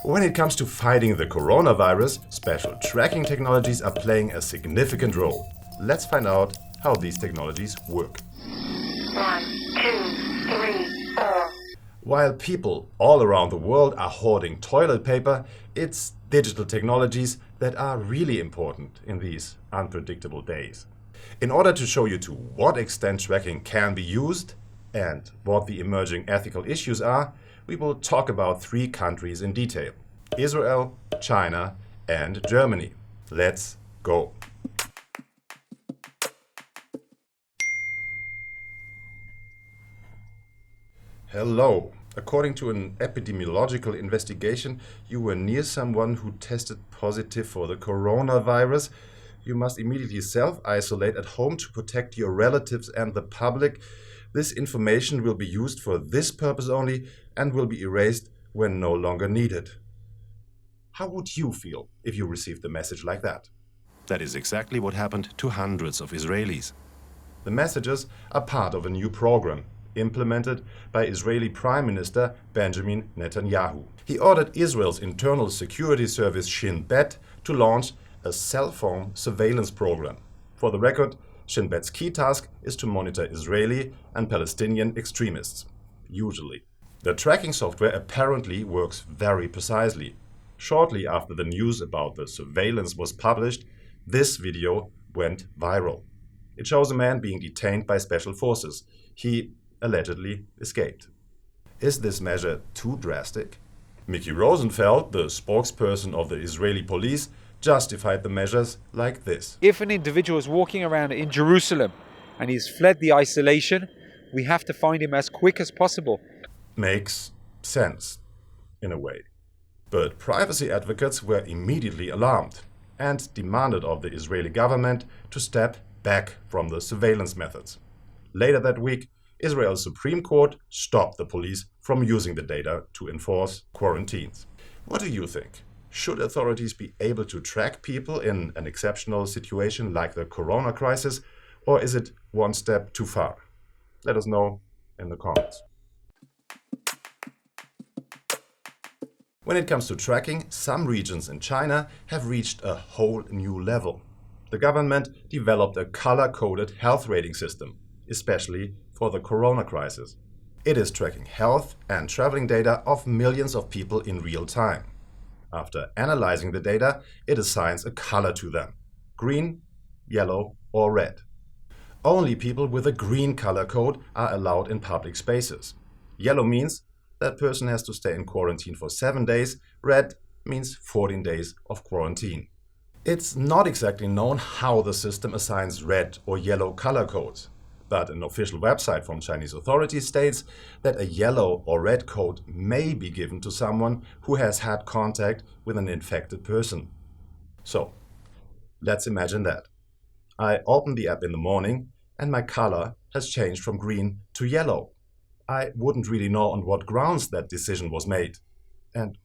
When it comes to fighting the coronavirus, special tracking technologies are playing a significant role. Let's find out how these technologies work. 1, 2, 3, 4. While people all around the world are hoarding toilet paper, it's digital technologies that are really important in these unpredictable days. In order to show you to what extent tracking can be used and what the emerging ethical issues are, we will talk about 3 countries in detail: Israel, China, and Germany. Let's go. Hello. According to an epidemiological investigation, you were near someone who tested positive for the coronavirus. You must immediately self-isolate at home to protect your relatives and the public. This information will be used for this purpose only and will be erased when no longer needed. How would you feel if you received a message like that? That is exactly what happened to hundreds of Israelis. The messages are part of a new program implemented by Israeli Prime Minister Benjamin Netanyahu. He ordered Israel's internal security service Shin Bet to launch a cell phone surveillance program. For the record, Shin Bet's key task is to monitor Israeli and Palestinian extremists, usually. The tracking software apparently works very precisely. Shortly after the news about the surveillance was published, this video went viral. It shows a man being detained by special forces. He allegedly escaped. Is this measure too drastic? Miki Rosenfeld, the spokesperson of the Israeli police, justified the measures like this. If an individual is walking around in Jerusalem and he's fled the isolation, we have to find him as quick as possible. Makes sense, in a way. But privacy advocates were immediately alarmed and demanded of the Israeli government to step back from the surveillance methods. Later that week, Israel's Supreme Court stopped the police from using the data to enforce quarantines. What do you think? Should authorities be able to track people in an exceptional situation like the corona crisis, or is it one step too far? Let us know in the comments. When it comes to tracking, some regions in China have reached a whole new level. The government developed a color-coded health rating system, especially for the corona crisis. It is tracking health and traveling data of millions of people in real time. After analyzing the data, it assigns a color to them: green, yellow, or red. Only people with a green color code are allowed in public spaces. Yellow means that person has to stay in quarantine for 7 days. Red means 14 days of quarantine. It's not exactly known how the system assigns red or yellow color codes, but an official website from Chinese authorities states that a yellow or red code may be given to someone who has had contact with an infected person. So, let's imagine that. I open the app in the morning and my color has changed from green to yellow. I wouldn't really know on what grounds that decision was made. And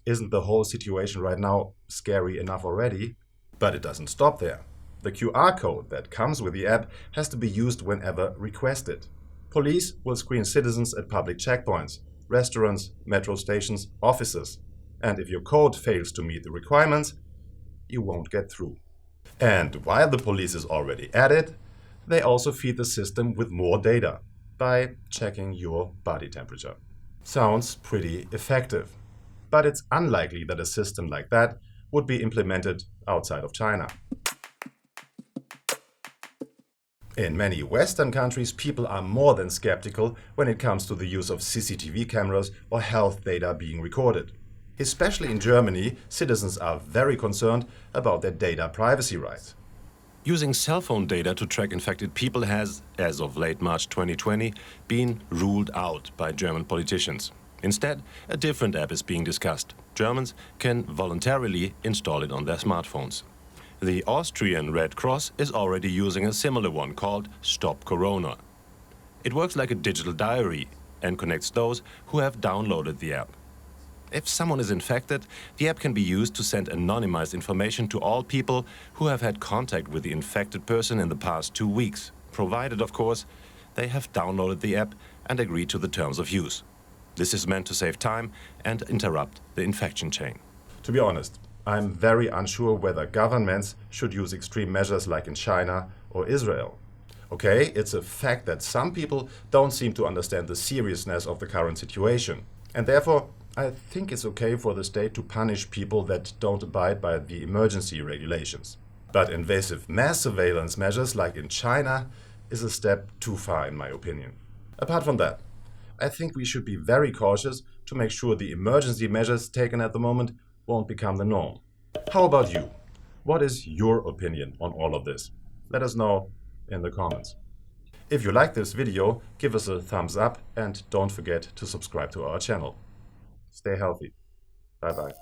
isn't the whole situation right now scary enough already? But it doesn't stop there. The QR code that comes with the app has to be used whenever requested. Police will screen citizens at public checkpoints, restaurants, metro stations, offices. And if your code fails to meet the requirements, you won't get through. And while the police is already at it, they also feed the system with more data by checking your body temperature. Sounds pretty effective, but it's unlikely that a system like that would be implemented outside of China. In many Western countries, people are more than skeptical when it comes to the use of CCTV cameras or health data being recorded. Especially in Germany, citizens are very concerned about their data privacy rights. Using cell phone data to track infected people has, as of late March 2020, been ruled out by German politicians. Instead, a different app is being discussed. Germans can voluntarily install it on their smartphones. The Austrian Red Cross is already using a similar one called Stop Corona. It works like a digital diary and connects those who have downloaded the app. If someone is infected, the app can be used to send anonymized information to all people who have had contact with the infected person in the past 2 weeks, provided, of course, they have downloaded the app and agreed to the terms of use. This is meant to save time and interrupt the infection chain. To be honest, I'm very unsure whether governments should use extreme measures like in China or Israel. Okay, it's a fact that some people don't seem to understand the seriousness of the current situation. And therefore, I think it's okay for the state to punish people that don't abide by the emergency regulations. But invasive mass surveillance measures like in China is a step too far in my opinion. Apart from that, I think we should be very cautious to make sure the emergency measures taken at the moment won't become the norm. How about you? What is your opinion on all of this? Let us know in the comments. If you like this video, give us a thumbs up and don't forget to subscribe to our channel. Stay healthy. Bye bye.